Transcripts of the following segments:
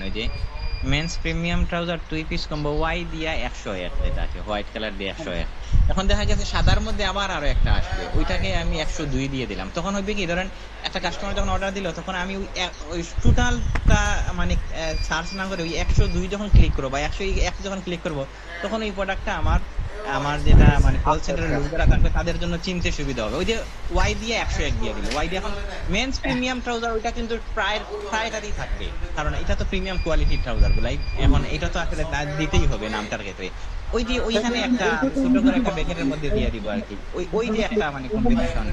ওই যে men's premium trouser 2 piece combo ওয়াই দিয়া 101, যেটা আছে হোয়াইট কালার দিয়ে 101। এখন দেখা গেছে সাদার মধ্যে আবার আরো একটা আসবে, ওইটাকে আমি 102 দিয়ে দিলাম। তখন হবে কি, ধরেন একটা কাস্টমার যখন অর্ডার দিল, তখন আমি ওই টোটালটা মানে সার্চ না করে ওই 102 যখন ক্লিক করবো বা 101 যখন ক্লিক করবো, তখন ওই প্রোডাক্টটা আমার আমার যেটা মানে কল আচ্ছা সেন্টারের আচ্ছা লোক যারা থাকবে তাদের জন্য চিনতে সুবিধা হবে। ওই যে ওয়াই দিয়ে 101 দিয়ে দিল, ওয়াই দিয়ে এখন মেন্স প্রিমিয়াম ট্রাউজার ওইটা কিন্তু প্রায়টাতেই থাকবে, কারণ এটা তো প্রিমিয়াম কোয়ালিটির ট্রাউজার গুলাই। এখন এটা তো আসলে দিতেই হবে নামটার ক্ষেত্রে। ওই যে ওইখানে একটা আমি ছোট করে একটা ব্র্যাকেটের মধ্যে দিয়ে দিব আর কি, ওই ওই যে একটা মানে কম্বিনেশন।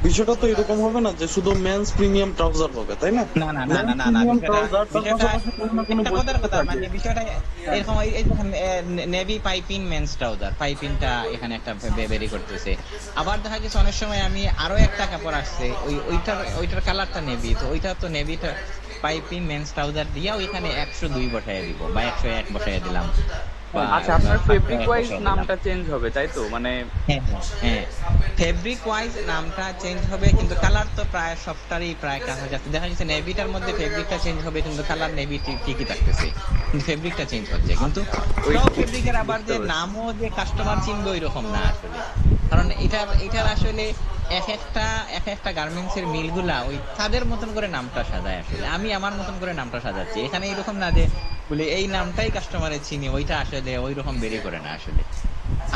বিষয়টা তো এরকম হবে না যে শুধু মেন্স প্রিমিয়াম ট্রাউজার হবে, তাই না? না না না না মেন্স না না, প্রিমিয়াম বিষয়টা ট্রাউজার তার বিষয়টা পাশাপাশি কোনো না কোনো একটা কথার বৈশিষ্ট্য কথা, থাকবে। মানে বিষয়টা এরকম। এই দেখেন নেভি পাইপিং মেন্স ট্রাউজার, পাইপিংটা এখানে একটা বেরি করতেছে। আবার দেখা গেছে অনেক সময় আমি আরো একটা কাপড় আসছে, ওইটার কালারটা নেভি, তো ওইটা তো নেভিটা পাইপিং মেন্স ট্রাউজার দিয়া ওইখানে 102 বসায় দিব বা 101 বসায় দিলাম বা আচ্ছা, আপনার ফেব্রিক 501 ওয়াইজ বসায় দিলাম। নামটা চেঞ্জ হবে তাই তো? মানে হ্যাঁ হ্যাঁ হ্যাঁ, ফেব্রিক ওয়াইজ নামটা চেঞ্জ হবে, কিন্তু কালার তো প্রায় সবটারই প্রায় কাছাকাছি। দেখা যাচ্ছে নেভিটার মধ্যে ফেব্রিকটা চেঞ্জ হবে, কিন্তু কালার নেভি ঠিকই থাকতেছে, কিন্তু ফেব্রিকটা চেঞ্জ হচ্ছে। কিন্তু ওই সব ফেব্রিকের আবার বুঝতে যে পারছি। নামও যে কাস্টমার চিনবে ওই রকম না আসলে। কারণ এটার আসলে এক একটা গার্মেন্টস এর মিলগুলা ওই তাদের মতন করে নামটা সাজায়। আসলে আমি আমার মতন করে নামটা সাজাচ্ছি, এখানে এরকম না যে বলে এই নামটাই কাস্টমারের চিনি, ওইটা আসলে ওই রকম বেরি করে না আসলে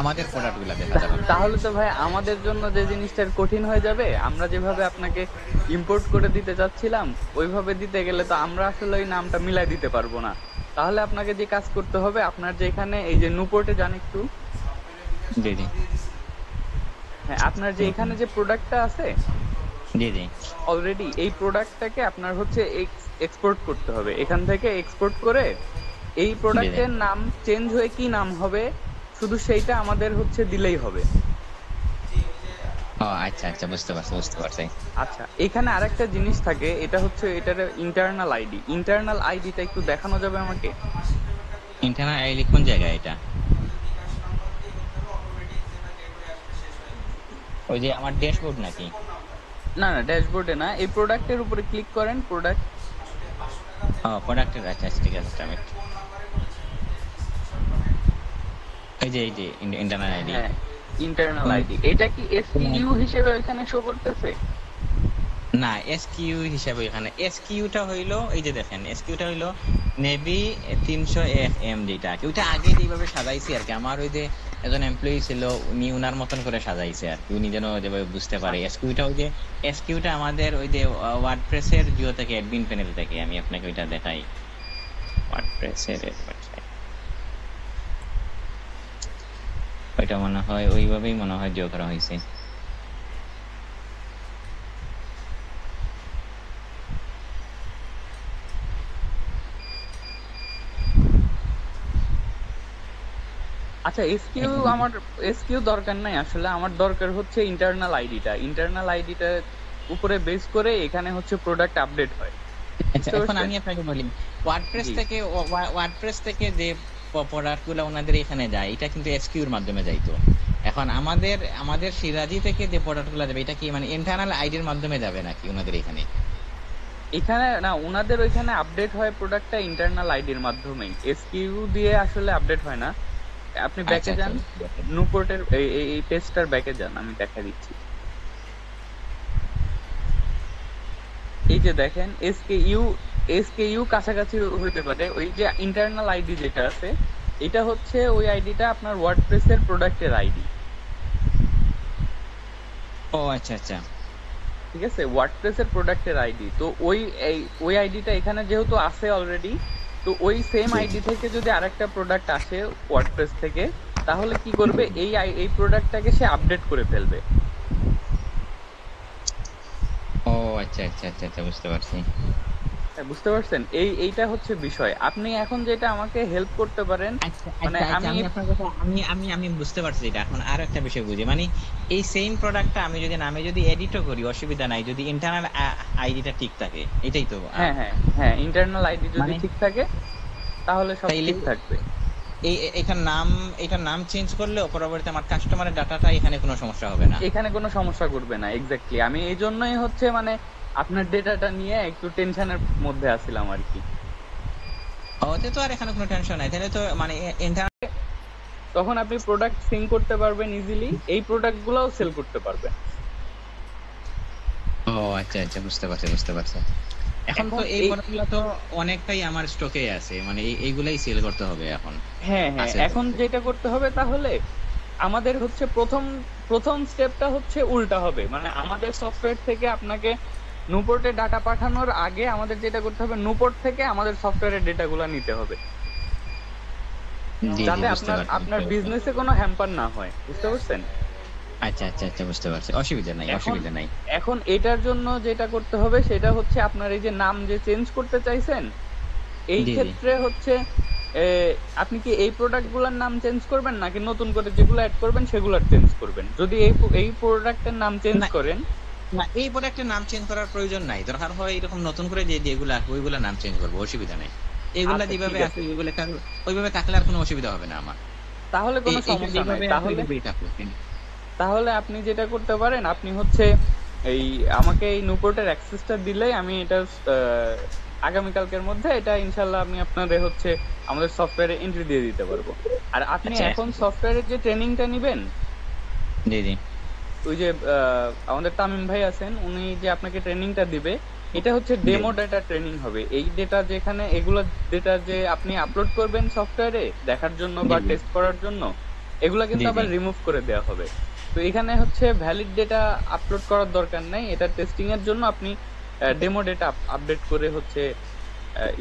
আমাদের প্রোডাক্ট গুলাতে সাধারণত। তাহলে তো ভাই আমাদের জন্য যে জিনিসটা কঠিন হয়ে যাবে, আমরা যেভাবে আপনাকে ইম্পোর্ট করে দিতে চাচ্ছিলাম ওইভাবে দিতে গেলে তো আমরা আসলে ওই নামটা মিলাই দিতে পারবো না। তাহলে আপনাকে যে কাজ করতে হবে, আপনার যে এখানে এই যে নুপোর্টে যান একটু। জি জি হ্যাঁ, আপনার যে এখানে যে প্রোডাক্টটা আছে জি জি। অলরেডি, এই প্রোডাক্টটাকে আপনার হচ্ছে এক্সপোর্ট করতে হবে। এখান থেকে এক্সপোর্ট করে এই জি জি। প্রোডাক্টের নাম চেঞ্জ হয়ে কি নাম হবে শুধু সেইটা আমাদের হচ্ছে দিলেই হবে। ও আচ্ছা আচ্ছা, বুঝতে পারছি বুঝতে পারছি। আচ্ছা, এখানে আরেকটা জিনিস থাকে, এটা হচ্ছে এটার ইন্টারনাল আইডি। ইন্টারনাল আইডিটা একটু দেখানো যাবে আমাকে? ইন্টারনাল আইডি কোন জায়গায় এটা? ওই যে আমার ড্যাশবোর্ড নাকি? না না, ড্যাশবোর্ডে না, এই প্রোডাক্টের উপরে ক্লিক করেন, প্রোডাক্ট। ও প্রোডাক্টের, আচ্ছা আচ্ছা, ঠিক আছে আমি এই যে ইন্টারনাল আইডি। হ্যাঁ, ইন্টারনাল কোন? আইডি। এটা কি এসকিইউ হিসেবে এখানে শো করতেছে? না, এসকিউ হিসাবে এখানে এসকিউটা হইলো, এই যে দেখেন এসকিউটা হইলো নেভি 300 FM, যেটা কি ওইটা আগে যেভাবে সাজাইছি আর কি। আমার ওই যে একজন এমপ্লয়ি ছিল, উনি উনার মতন করে সাজাইছে আর কি, উনি যেন যেভাবে বুঝতে পারে। আচ্ছা এসকিউটা ওই যে এসকিউটা আমাদের ওই যে ওয়ার্ডপ্রেসের জিও থেকে অ্যাডমিন প্যানেল থেকে আমি আপনাকে ওইটা দেখাই। ওয়ার্ডপ্রেসের ওইটা মনে হয় ওইভাবেই মনে হয় জিও করা হয়েছে। আচ্ছা, এসকিউ আমার এসকিউ দরকার নাই আসলে। আমার দরকার হচ্ছে ইন্টারনাল আইডিটা। ইন্টারনাল আইডিটা উপরে বেস করে এখানে হচ্ছে প্রোডাক্ট আপডেট হয়। আচ্ছা, বুঝতে এখন পারছেন? আমি আপনাকে বলি, ওয়ার্ডপ্রেস জি। থেকে ওয়ার্ডপ্রেস থেকে যে প্রোডাক্ট গুলো ওনাদের এখানে যায়, এটা কিন্তু এসকিউর মাধ্যমে যাইতো। এখন আমাদের আমাদের সিরাজি থেকে যে প্রোডাক্ট গুলো যাবে, এটা কি মানে ইন্টারনাল আইডির মাধ্যমে যাবে নাকি ওনাদের এখানে? এখানে না, ওনাদের ওইখানে আপডেট হয় প্রোডাক্টটা ইন্টারনাল আইডির মাধ্যমেই, এসকিউ দিয়ে আসলে আপডেট হয় না। আপনি আচ্ছা ব্যাকে আচ্ছা, যান, বুঝতে পারছি। নুপোর্টের এই পেজটার ব্যাকে যান, আমি দেখা দিচ্ছি। এই যে দেখেন এসকেইউ কাছাকাছি হইতে পারে। ওই যে ইন্টারনাল আইডি যেটা আছে, এটা হচ্ছে ওই আইডিটা আপনার ওয়ার্ডপ্রেসের প্রোডাক্টের আইডি। ও আচ্ছা আচ্ছা। ঠিক আছে, ওয়ার্ডপ্রেসের প্রোডাক্টের আইডি। তো ওই আইডিটা এখানে যেহেতু আছে অলরেডি, তো ওই সেম জি জি। আইডি থেকে যদি আরেকটা প্রোডাক্ট আসে ওয়ার্ডপ্রেস থেকে, তাহলে কি করবে, এই প্রোডাক্টটাকে সে আপডেট করে ফেলবে। ও আচ্ছা আচ্ছা আচ্ছা আচ্ছা, বুঝতে পারছি। হ্যাঁ, বুঝতে পারছেন? এইটা হচ্ছে বিষয়। আপনি এখন যেটা আমাকে হেল্প করতে পারেন, আচ্ছা মানে আচ্ছা আচ্ছা, আমি আমি আপনার কথা আমি বুঝতে পারছি। এটা এখন আর একটা বিষয় বুঝি, মানে এই সেম প্রোডাক্টটা আমি যদি নামে যদি এডিটও করি অসুবিধা নাই, যদি ইন্টারনাল আইডিটা ঠিক থাকে, এটাই তো হ্যাঁ হ্যাঁ হ্যাঁ, ইন্টারনাল আইডি যদি মানে ঠিক থাকে তাহলে সব তাইলে ঠিক থাকবে। এটার নাম চেঞ্জ করলেও পরবর্তীতে আমার কাস্টমারের ডাটাটা এখানে কোনো সমস্যা হবে না। এখানে কোনো সমস্যা করবে না, এক্স্যাক্টলি। আমি এই জন্যই হচ্ছে মানে আপনার ডেটাটা নিয়ে একটু টেনশনের মধ্যে আছিলাম আর কি। ওতে তো আর এখানে কোনো টেনশন নাই, তাহলে তো মানে entire- তখন আপনি প্রোডাক্ট সিং করতে পারবেন ইজিলি, এই প্রোডাক্ট গুলাও সেল করতে পারবেন। ও আচ্ছা আচ্ছা, বুঝতে পারছি বুঝতে পারছি। এখন তো এখন এই এই প্রোডাক্টগুলো তো অনেকটাই আমার স্টকে আছে, মানে এইগুলাই সেল করতে হবে এখন। হ্যাঁ হ্যাঁ, আছে তো। এখন যেটা করতে হবে তাহলে আমাদের হচ্ছে প্রথম প্রথম স্টেপটা হচ্ছে উল্টা হবে, মানে আমাদের সফটওয়্যার থেকে আপনাকে নুপোর্টে ডাটা পাঠানোর আগে আমাদের যেটা করতে হবে, নুপোর্ট থেকে আমাদের সফটওয়্যারের ডেটাগুলো নিতে হবে, জি জি, যাতে বুঝতে আপনার পারছি আপনার বুঝতে পারছি। বিজনেসে কোনো হ্যাম্পার না হয়, বুঝতে পারছেন? আচ্ছা আচ্ছা আচ্ছা, বুঝতে পারছি, অসুবিধা নাই এখন অসুবিধা নাই। এখন এটার জন্য যেটা করতে হবে সেটা হচ্ছে আপনার এই যে নাম যে চেঞ্জ করতে চাইছেন, এই জি জি। ক্ষেত্রে হচ্ছে এ, আপনি কি এই প্রোডাক্ট গুলার নাম চেঞ্জ করবেন নাকি নতুন করে যেগুলো অ্যাড করবেন সেগুলোর চেঞ্জ করবেন? যদি এই প্রোডাক্টের নাম চেঞ্জ না করেন, না, এই প্রোডাক্টের নাম চেঞ্জ করার প্রয়োজন নাই, দরকার হয় এরকম নতুন করে যে যেগুলো আসবে ওইগুলো নাম চেঞ্জ করবো, অসুবিধা নাই। এগুলা আচ্ছা ঠিক যেভাবে আছে আছে, ওইগুলো ওইভাবে থাকলে আর কোনো অসুবিধা হবে না আমার। তাহলে কোনো এইটা সমস্যা নাই। যেভাবে আছে তাহলে ওইভাবেই থাকুক। তাহলে আপনি যেটা করতে পারেন, আপনি হচ্ছে এই আমাকে এই নুপোর্টের অ্যাক্সেসটা দিলেই আমি এটা আগামীকালকের মধ্যে এটা ইনশাল্লাহ আমি আপনাদের হচ্ছে আমাদের সফটওয়্যারে এন্ট্রি দিয়ে দিতে পারবো। আর আপনি আচ্ছা এখন সফটওয়্যারের যে ট্রেনিংটা নিবেন, জি জি ওই যে আমাদের তামিম ভাই আছেন, উনি যে আপনাকে ট্রেনিংটা দিবে, এটা হচ্ছে জি ডেমো ডেটা ট্রেনিং হবে। এই ডেটা যেখানে এগুলো ডেটা যে আপনি আপলোড করবেন সফটওয়্যারে দেখার জন্য জি বা জি টেস্ট করার জন্য, এগুলা কিন্তু জি জি। আবার রিমুভ করে দেওয়া হবে। তো এখানে হচ্ছে ভ্যালিড ডেটা আপলোড করার দরকার নাই, এটা টেস্টিং এর জন্য আপনি ডেমো ডেটা আপডেট করে হচ্ছে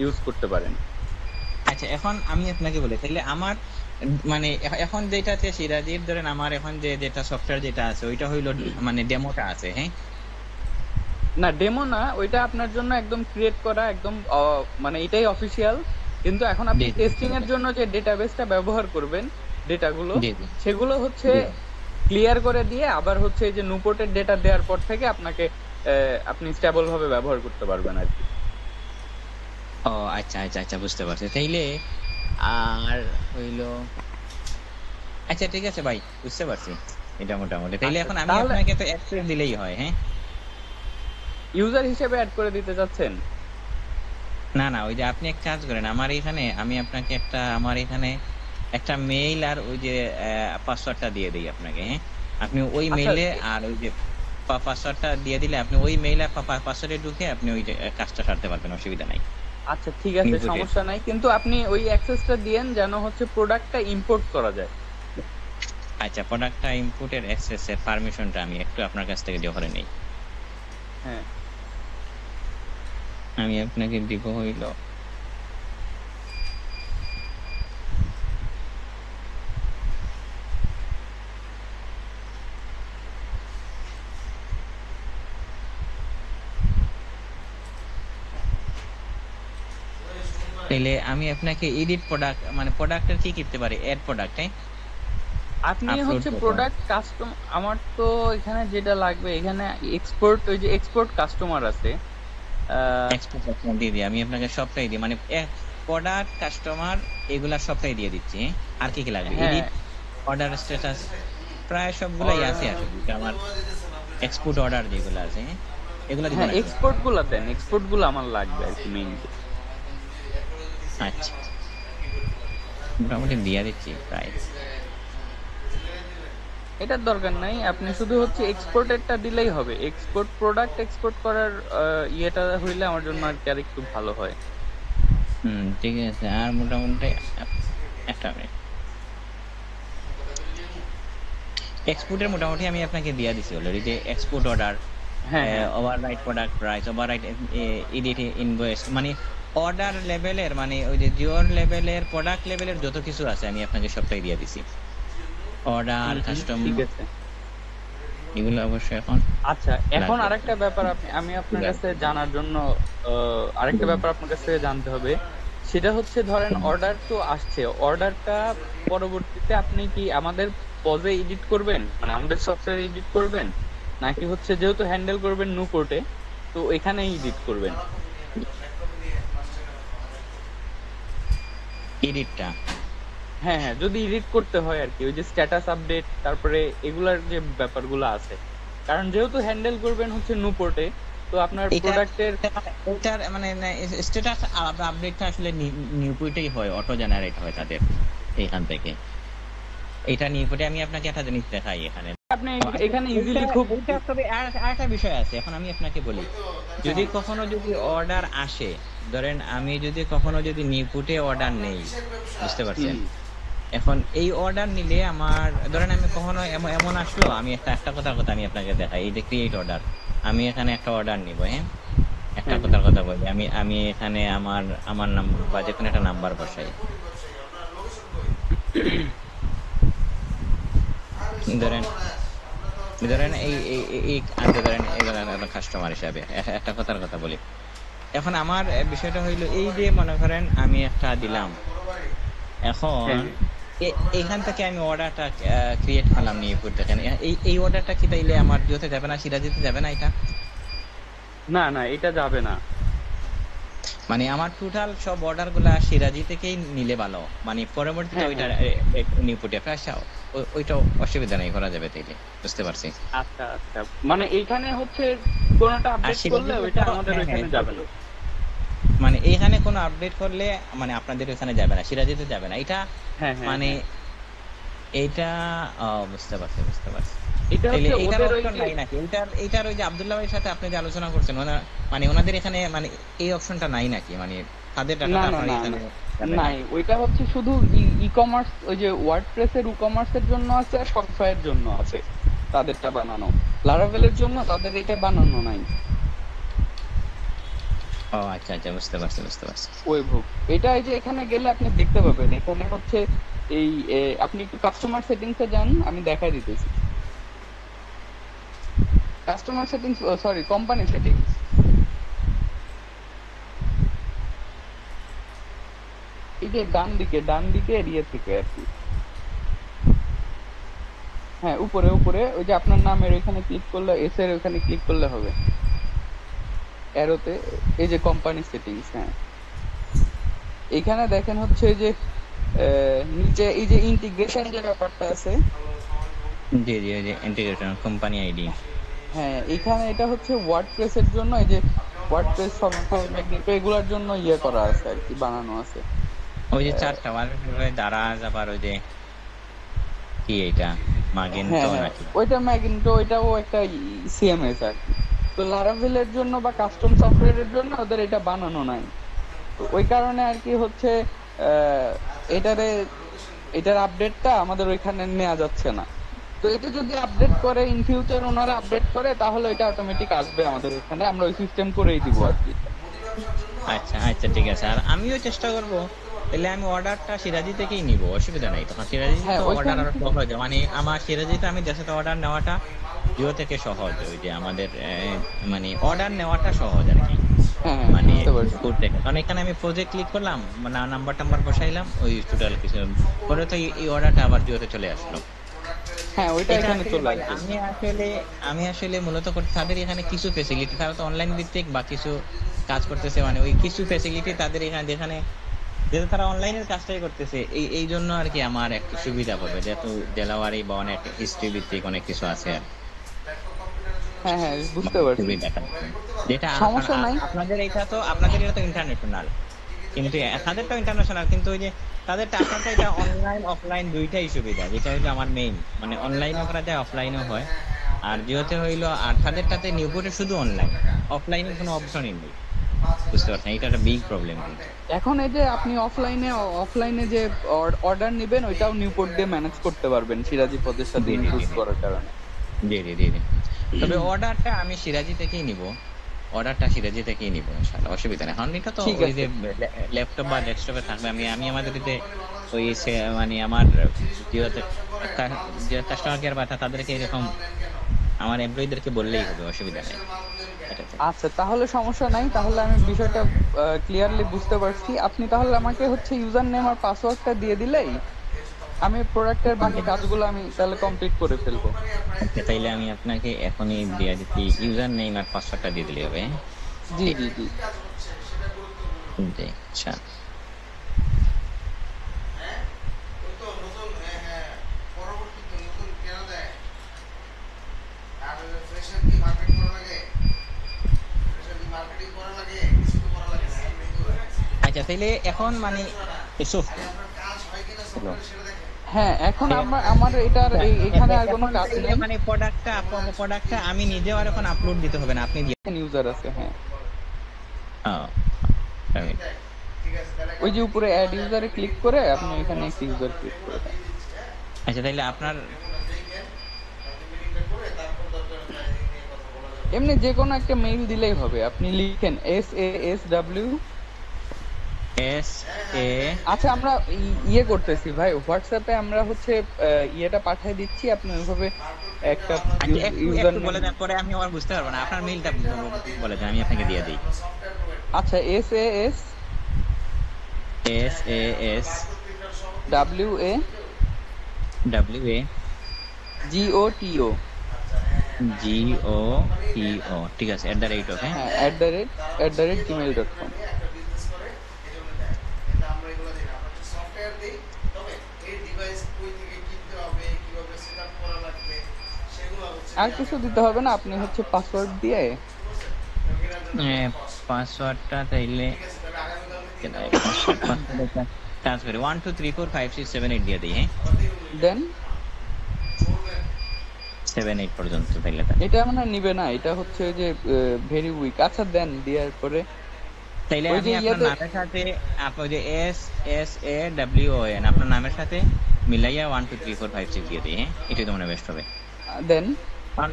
ইউজ করতে পারেন। আচ্ছা, এখন আমি আপনাকে বলি তাহলে আমার মানে এখন যেটা আছে সিরাজির, ধরেন আমার এখন যেটা সফটওয়্যার যেটা আছে ওইটা হইলো মানে ডেমোটা আছে, হ্যাঁ। না ডেমো না, ওইটা আপনার জন্য একদম ক্রিয়েট করা একদম মানে এটাই অফিসিয়াল। কিন্তু এখন জি আপনি জি, বুঝতে টেস্টিং এর পারছি। জন্য যে ডেটাবেসটা ব্যবহার করবেন, ডেটাগুলো জি জি সেগুলো হচ্ছে জি। ক্লিয়ার করে দিয়ে আবার হচ্ছে এই যে নুপোর্টের ডেটা দেওয়ার পর থেকে আপনাকে আপনি স্টেবল ভাবে ব্যবহার করতে পারবেন আর কি। ও আচ্ছা আচ্ছা আচ্ছা, বুঝতে পারছি তাইলে। আর হইলো, আচ্ছা ঠিক আছে ভাই, বুঝতে পারছি এটা মোটামুটি। তাইলে আচ্ছা এখন আমি তাহলে আপনাকে তো অ্যাক্সেস দিলেই হয়, হ্যাঁ। ইউজার হিসেবে অ্যাড করে দিতে চাচ্ছেন? না না, ওই যে আপনি এক কাজ করেন, আমার এখানে আমি আপনাকে আমার এখানে একটা মেইল আর ওই যে পাসওয়ার্ডটা দিয়ে দিই আপনাকে, হ্যাঁ। আপনি ওই আচ্ছা মেইলে আর ওই যে পাসওয়ার্ডটা দিয়ে দিলে আপনি ওই মেইল আর পাসওয়ার্ডে ঢুকে আপনি ওই যে কাজটা সারতে পারবেন, অসুবিধা নাই। আচ্ছা ঠিক আছে, ইনপুটে। সমস্যা নাই, কিন্তু আপনি ওই অ্যাক্সেসটা দিয়েন যেন হচ্ছে প্রোডাক্টটা ইম্পোর্ট করা যায়। আচ্ছা, প্রোডাক্টটা ইনপুটের অ্যাক্সেস এর পারমিশনটা আমি একটু আপনার কাছ থেকে দিয়ে করে নেই। হ্যাঁ আমি আপনাকে দিব হইলো, তাইলে আমি আপনাকে এডিট প্রোডাক্ট মানে প্রোডাক্টের কি করতে পারি, এড প্রোডাক্ট, হ্যাঁ। আপনি আপলোড হচ্ছে করতে প্রোডাক্ট কাস্টম, আমার তো এখানে যেটা লাগবে এখানে এক্সপোর্ট, ওই যে এক্সপোর্ট কাস্টমার আছে। আহ, এক্সপোর্ট দিয়ে দিই আমি আপনাকে সবটাই দিই, মানে প্রোডাক্ট কাস্টমার এগুলা সবটাই দিয়ে দিচ্ছি, হ্যাঁ? আর কি কি লাগবে, হ্যাঁ এডিট, অর্ডার স্ট্যাটাস, প্রায় সবগুলাই or- আছে আসলে, এটা আমার এক্সপোর্ট অর্ডার যেগুলো আছে, হ্যাঁ, এগুলো দিব হ্যাঁ নাকি? এক্সপোর্ট গুলা দেন, এক্সপোর্ট গুলো আমার লাগবে আর কি মেইনলি। আচ্ছা, মোটামুটি দিয়ে দিচ্ছি প্রায়। এটার দরকার নাই, আপনি শুধু হচ্ছে এক্সপোর্টেরটা দিলেই হবে। এক্সপোর্ট প্রোডাক্ট এক্সপোর্ট করার ইয়েটা হইলে আমার জন্য আর কি আরেকটু ভালো হয়। ঠিক আছে, আর মোটামুটি একটা মিনিট। এক্সপোর্টের মোটামুটি আমি আপনাকে দিয়ে দিছি অলরেডি, যে এক্সপোর্ট অর্ডার, হ্যাঁ হ্যাঁ overwrite product price, overwrite edit invoice, মানে অর্ডার লেভেলের, মানে ওই যে জিওর লেভেলের প্রোডাক্ট লেভেলের যত কিছু আছে আমি আপনাকে সবটাই দিয়ে দিছি। অর্ডার কাস্টম ঠিক আছে। এগুলো অবশ্যই এখন আচ্ছা এখন লাগবে। আরেকটা ব্যাপার আমি আপনার কাছে জানার জন্য আরেকটা ব্যাপার আপনার কাছ থেকে জানতে হবে। সেটা হচ্ছে ধরেন অর্ডার তো আসছে, অর্ডারটা পরবর্তীতে আপনি কি আমাদের পজে এডিট করবেন, মানে আমাদের সফটওয়্যার এডিট করবেন, নাকি হচ্ছে যেহেতু হ্যান্ডেল করবেন নুপোর্টে তো এখানেই এডিট করবেন? এডিটটা, হ্যাঁ হ্যাঁ, যদি এডিট করতে হয় আর কি, ওই যে স্ট্যাটাস আপডেট তারপরে এগুলার যে ব্যাপারগুলো আছে, কারণ যেহেতু হ্যান্ডেল করবেন হচ্ছে নুপোর্টে, তো আপনার এটা প্রোডাক্টের এটার মানে স্ট্যাটাস আপডেটটা আসলে নিউপুটেই হয়, অটো জেনারেট হয় তাদের এইখান থেকে। এটা নিউপুটে আমি আপনাকে একটা জিনিস দেখাই এখানে। আপনি আচ্ছা, এখানে এইটা ইজিলি খুব এইটা তবে আর একটা বিষয় আছে, এখন আমি আপনাকে বলি, যদি হ্যাঁ কখনো যদি অর্ডার আসে, ধরেন আমি যদি কখনো যদি নিউপুটে অর্ডার নেই, বুঝতে পারছেন, হুম এখন এই অর্ডার নিলে আমার ধরেন আমি কখনো এমন আসলো, আমি একটা একটা কথার কথা আমি আপনাকে দেখাই, এই যে ক্রিয়েট অর্ডার, আমি এখানে একটা অর্ডার নিব, হ্যাঁ, একটা হ্যাঁ হ্যাঁ কথার কথা বলি, আমি আমি এখানে আমার আমার নাম্বার বা যে কোনো একটা নাম্বার বসাই, ধরেন ধরেন এই আনতে ধরেন কাস্টমার হিসাবে একটা কথার কথা বলি। এখন আমার বিষয়টা হইলো এই যে মনে করেন আমি একটা দিলাম, এখন হ্যাঁ এইখান থেকে আমি অর্ডারটা ক্রিয়েট করলাম নিয়ে দেখেন, এই অর্ডারটা কি তাইলে আমার জিওতে যাবে না, সিরাজিতে যাবে না? এটা না না এটা যাবে না। মানে আমার টোটাল সব অর্ডার গুলা সিরাজি থেকেই নিলে ভালো, মানে পরবর্তীতে হ্যাঁ ওইটা হ্যাঁ নিউপুটে ওইটা অসুবিধা নেই, করা যাবে তাইলে, বুঝতে পারছি। আচ্ছা আচ্ছা, মানে এইখানে হচ্ছে কোনটা আর আপডেট করলে সিরাজিতে ওইটা তো আমাদের হ্যাঁ হ্যাঁ ওইখানে যাবে না। মানে এইখানে কোনো আপডেট করলে মানে আপনাদের ওখানে যাবে না, সিরাজিতে যাবে না এটা, হ্যাঁ হ্যাঁ মানে হ্যাঁ এইটা বুঝতে পারছি বুঝতে পারছি। এটা তাইলে হচ্ছে এইটার ওদের ওই অপশন যে নাই নাকি? এইটার ওই যে আব্দুল্লাহ ভাইয়ের সাথে আপনি যে আলোচনা করছেন, মানে ওনাদের এখানে মানে এই অপশনটা নাই নাকি, মানে তাদের না ডাটাটা না আপনার না এখানে না যাবে না? নাই, ওইটা হচ্ছে শুধু ই কমার্স, ওই যে ওয়ার্ডপ্রেসের ই কমার্সের জন্য আছে আর শপিফাই এর জন্য আছে তাদেরটা বানানো। লারাভেলের জন্য তাদের এটা বানানো নাই। ও আচ্ছা আচ্ছা, বুঝতে পারছি বুঝতে পারছি। ওয়েবহুক এটা এই যে এখানে গেলে আপনি দেখতে পাবেন, এখানে হচ্ছে এই আপনি একটু কাস্টমার সেটিংস এ যান, আমি দেখাই দিতেছি। Customer settings, sorry company settings, এই যে ডান দিকে এরিয়া থেকে আর কি, হ্যাঁ উপরে উপরে ওই যে আপনার নামের ওইখানে ক্লিক করলে, এস এর ওখানে ক্লিক করলে হবে অ্যারোতে, এই যে কোম্পানি সেটিংস, হ্যাঁ এখানে দেখেন হচ্ছে এই যে নিচে এই যে ইন্টিগ্রেশন যে ব্যাপারটা আছে, জি জি, ওই যে ইন্টিগ্রেশন কোম্পানি আইডি, হ্যাঁ এখানে এটা হচ্ছে ওয়ার্ডপ্রেস এর জন্য, এই যে ওয়ার্ডপ্রেস সফটওয়্যার ম্যাগনেটো এগুলোর জন্য ইয়ে করা আছে আর কি, বানানো আছে। ওই যে চারটা দারাজ, আবার ওই যে কি এটা মাগেন্টো হ্যাঁ হ্যাঁ নাকি? ওইটা ম্যাগনেটো, ওইটাও একটা সিএমএস আর কি। তো লারাভেলের জন্য বা কাস্টম সফটওয়্যারের জন্য ওদের এটা বানানো নাই। তো ওই কারণে আর কি হচ্ছে আহ, এটারে এটার আপডেটটা আমাদের ওইখানে নেওয়া যাচ্ছে না। তো এটা যদি আপডেট করে ইন ফিউচার, ওনারা আপডেট করে, তাহলে এটা অটোমেটিক আসবে আমাদের ওখানে, আমরা ওই সিস্টেম করেই দিব আর কি। আচ্ছা আচ্ছা, ঠিক আছে। আর আমিও চেষ্টা করব, তাহলে আমি অর্ডারটা সিরাজি থেকেই নিব, অসুবিধা নাই, তখন সিরাজি হ্যাঁ তো অর্ডার ওইখান আরো থেকে সহজ, মানে আমার সিরাজিতে আমি দেশে অর্ডার নেওয়াটা জিও থেকে সহজ, ওই যে আমাদের মানে অর্ডার নেওয়াটা সহজ আর কি, হ্যাঁ হ্যাঁ মানে বুঝতে পারছি। কোড থেকে, কারণ এখানে আমি প্রজেক্ট ক্লিক করলাম, মানে নাম্বার টাম্বার বসাইলাম, ওই টোটাল কিছু পরে তো এই অর্ডারটা আবার জিওতে চলে আসলো। হ্যাঁ ওইটা এটা এখানে আসলে চলে ভাই আসবে। আমি আসলে মূলত তাদের এখানে কিছু ফেসিলিটি, তারা তো অনলাইন ভিত্তিক বা কিছু কাজ করতেছে, মানে ওই কিছু ফেসিলিটি তাদের এখানে, যেখানে যেহেতু তারা অনলাইনের কাজটাই করতেছে, এই জন্য আর কি আমার একটু সুবিধা হবে, যেহেতু ডেলাওয়ারি বা অনেক হিস্ট্রি ভিত্তিক অনেক কিছু আছে আর হ্যাঁ হ্যাঁ বুঝতে মানে পারছি, সুবিধা থাকে। যেটা সমস্যা নাই। আপনাদের এটা তো ইন্টারন্যাশনাল, কিন্তু তাদেরটাও ইন্টারন্যাশনাল, কিন্তু ওই যে তাদের টাকাটা এটা অনলাইন অফলাইন দুইটাই সুবিধা, যেটা হইলো আমার মেইন, মানে অনলাইনও করা যায় অফলাইনও হয়। আর জিওতে হইলো, আর তাদেরটাতে নিউপোর্টে শুধু অনলাইন, অফলাইনের কোনো অপশনই নেই, বুঝতে পারছেন, এটা একটা বিগ প্রবলেম কিন্তু। এখন এই যে আপনি অফলাইনে যে অর্ডার নেবেন, ওইটাও নিউপোর্ট দিয়ে ম্যানেজ করতে পারবেন সিরাজি পদের সাথে জি জি জি ইনক্লুড জি করার কারণে। জি জি জি জি। তবে অর্ডারটা আমি সিরাজি থেকেই নিব, অর্ডারটা সিরাজি থেকেই নিব ইনশাআল্লাহ, অসুবিধা নেই। এখন এটা তো ঠিক ওই আছে। যে ল্যাপটপ বা ডেস্কটপে থাকবে, আমি আমাদের এতে ওই মানে আমার জিওতে যে কাস্টমার কেয়ার বাটা তাদেরকে এরকম আমার এমপ্লয়ীদেরকে বললেই হবে, অসুবিধা নেই এটাতে। আচ্ছা তাহলে সমস্যা নাই, তাহলে আমি বিষয়টা ক্লিয়ারলি বুঝতে পারছি। আপনি তাহলে আমাকে হচ্ছে ইউজার নেম আর পাসওয়ার্ডটা দিয়ে দিলেই আমি প্রোডাক্টের বাকি কাজগুলো আমি তাহলে কমপ্লিট করে ফেলবো। আচ্ছা, তাইলে আমি আপনাকে এখনই দিয়ে দিচ্ছি, ইউজার নেম আর পাসওয়ার্ডটা দিয়ে দিলে হবে, হ্যাঁ? জি জি জি। জি, আচ্ছা। তাইলে এখন মানে এসব হলো। হ্যাঁ, এখন আমার এটার এখানে আর কোনো এখন কাজ তাইলে নেই। মানে প্রোডাক্টটা আমি নিজেও আর এখন আপলোড দিতে হবে না, আপনি দিয়ে ইউজার আছে, হ্যাঁ। হ্যাঁ, আমি ওই যে উপরে অ্যাড ইউজারে ক্লিক করে আপনি এখানে একটা ইউজার ক্রিয়েট করে দেন। আচ্ছা তাইলে আপনার এমনি যে কোনো একটা মেইল দিলেই হবে, আপনি লিখেন SASW। এস এ আচ্ছা, আমরা ইয়ে করতেছি ভাই, হোয়াটসঅ্যাপে আমরা হচ্ছে ইয়েটা পাঠিয়ে দিচ্ছি, আপনি ওইভাবে একটা আচ্ছা একটু ইউজার একটু নেম। বলে দেন, পরে আমি আবার বুঝতে পারবো না, আপনার মেইলটা বলে দেন, আমি আপনাকে দিয়ে দিই। আচ্ছা, SAS SAS WA WA GOTO, GOTO, ঠিক আছে, @ হ্যাঁ, @gmail.com। আর কিছু দিতে হবে না, আপনি হচ্ছে পাসওয়ার্ড দিয়ে পাসওয়ার্ডটা তাইলে ট্রান্সফার 1 2 3 4 5 6 7 8 দিয়ে দিই, হ্যাঁ দেন। 7 8 পর্যন্ত তাইলে এটা মানে নিবে না, এটা হচ্ছে যে ভেরি উইক। আচ্ছা দেন, দেওয়ার পরে তাইলে ওই আমি যে আপনার ইয়েতে নামের সাথে আপনার যে SSAWON আপনার নামের সাথে মিলাইয়া 1 2 3 4 5 6 দিয়ে দিই, হ্যাঁ এটাই তো মনে হয় বেস্ট হবে। দেন। কারণ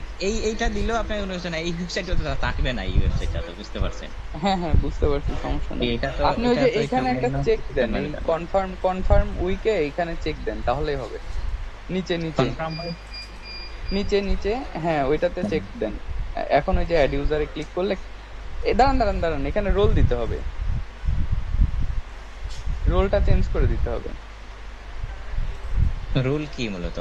এইটা দিলেও আপনার মনে হচ্ছে না এই ওয়েবসাইটটা তো থাকবে না, এই ওয়েবসাইটটা তো বুঝতে পারছেন। হ্যাঁ হ্যাঁ, বুঝতে পারছি, সমস্যা নেই। এটা তো আপনি ওই যে একটু এখানে একটা অন্য চেক দেন, system এই এর কনফার্ম উইকে এখানে চেক দেন, তাহলেই হবে। নিচে নিচে কনফার্ম হয়। নিচে নিচে, হ্যাঁ ওইটাতে চেক দেন। এখন ওই যে অ্যাড ইউজারে ক্লিক করলে দাঁড়ান দাঁড়ান দাঁড়ান, এখানে রোল দিতে হবে, রোলটা চেঞ্জ করে দিতে হবে। রুল কি মূলত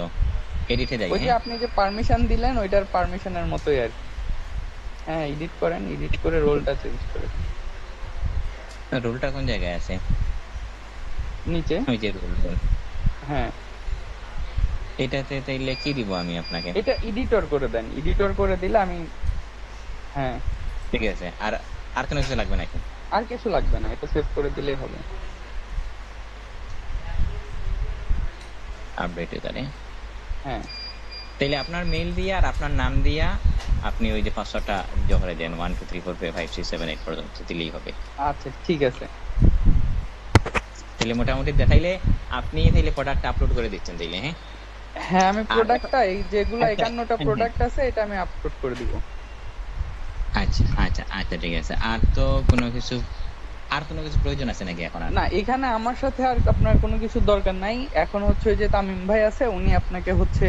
এডিটে যাই, ওই যে হ্যাঁ আপনি যে পারমিশন দিলেন ওইটার পারমিশনের মতোই আর কি। হ্যাঁ, এডিট করেন, এডিট করে রোলটা চেঞ্জ করে দেন। রুলটা কোন জায়গায় আছে? নিচে, ওই যে রুল, হ্যাঁ। এটাতে তাইলে কি দিব আমি আপনাকে? এটা এডিটর করে দেন, এডিটর করে দিলে আমি, হ্যাঁ। ঠিক আছে, আর আর কোনো কিছু লাগবে নাকি? আর কিছু লাগবে না, এটা সেভ করে দিলেই হবে। আপডেট এটারে, হ্যাঁ তাইলে আপনার মেইল দিয়া আর আপনার নাম দিয়া আপনি ওই যে পাসওয়ার্ডটা জোগাড়ে দেন 1 2 3 4 5 6 7 8 পর্যন্ত দিলেই হবে। আচ্ছা, ঠিক আছে। তাহলে মোটামুটি দেখাইলে আপনি তাইলে প্রোডাক্ট আপলোড করে দিচ্ছেন তাইলে, হ্যাঁ হ্যাঁ, আমি আর প্রোডাক্টটা এই যেগুলো আচ্ছা, 51টা হ্যাঁ, প্রোডাক্ট আছে এটা আমি আপলোড করে দিব। আচ্ছা আচ্ছা আচ্ছা ঠিক আছে। আর তো কোনো কিছু, আর কোনো কিছু প্রয়োজন আছে নাকি এখন? আর না, এখানে আমার সাথে আর আপনার কোনো কিছু দরকার নাই। এখন হচ্ছে ওই যে তামিম ভাই আছে, উনি আপনাকে হচ্ছে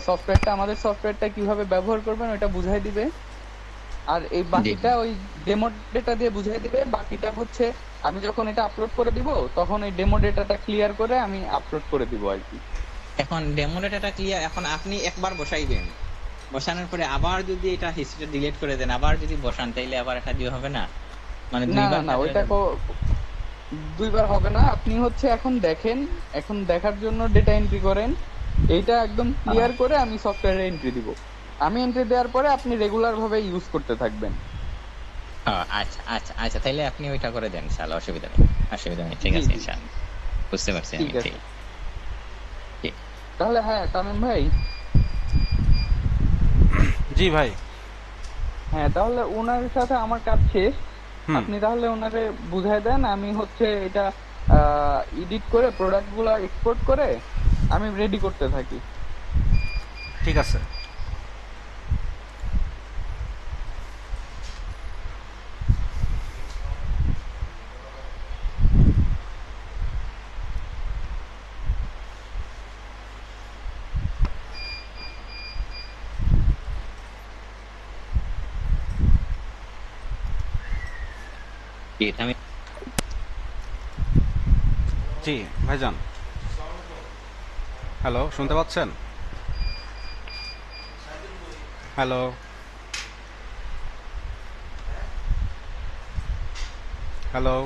সফটওয়্যারটা, আমাদের সফটওয়্যারটা কিভাবে ব্যবহার করবেন ওটা বুঝাই দিবে। আর এই জি বাকিটা ওই ডেমো ডেটা দিয়ে বুঝাই দিবে। বাকিটা হচ্ছে আমি যখন এটা আপলোড করে দিব তখন এই ডেমো ডেটাটা ক্লিয়ার করে আমি আপলোড করে দিব আর কি। এখন ডেমো ডেটাটা ক্লিয়ার, এখন আপনি একবার বসাইবেন, বসানোর পরে আবার যদি এটা হিস্ট্রিটা ডিলিট করে দেন, আবার যদি বসান তাইলে আবার এটা দিয়ে হবে না, মানে না না দুইবার না, কাজ হয়ে ওইটা যাবে। দুইবার হবে না। আপনি হচ্ছে এখন দেখেন, এখন দেখার জন্য ডেটা এন্ট্রি করেন, এইটা একদম ক্লিয়ার করে আমি সফটওয়্যারে এন্ট্রি দিব। আমি এন্ট্রি দেওয়ার পরে আপনি রেগুলার ভাবে ইউজ করতে থাকবেন। আচ্ছা আচ্ছা আচ্ছা, তাইলে আপনি ওইটা করে দেন ইনশাআল্লাহ, অসুবিধা নেই, অসুবিধা নেই, ঠিক জি আছে জি, ইনশাআল্লাহ, বুঝতে পারছি আমি, ঠিক আছে। ঠিক ঠিক। তাহলে হ্যাঁ তামিম ভাই, জি ভাই। হ্যাঁ তাহলে ওনার সাথে আমার কাজ শেষ। হুম। আপনি তাহলে ওনারে বুঝাই দেন, আমি হচ্ছে এটা এডিট করে প্রোডাক্ট গুলা এক্সপোর্ট করে আমি রেডি করতে থাকি। ঠিক আছে। আমি জি ভাইজান, হ্যালো, শুনতে পাচ্ছেন? Hello, hello.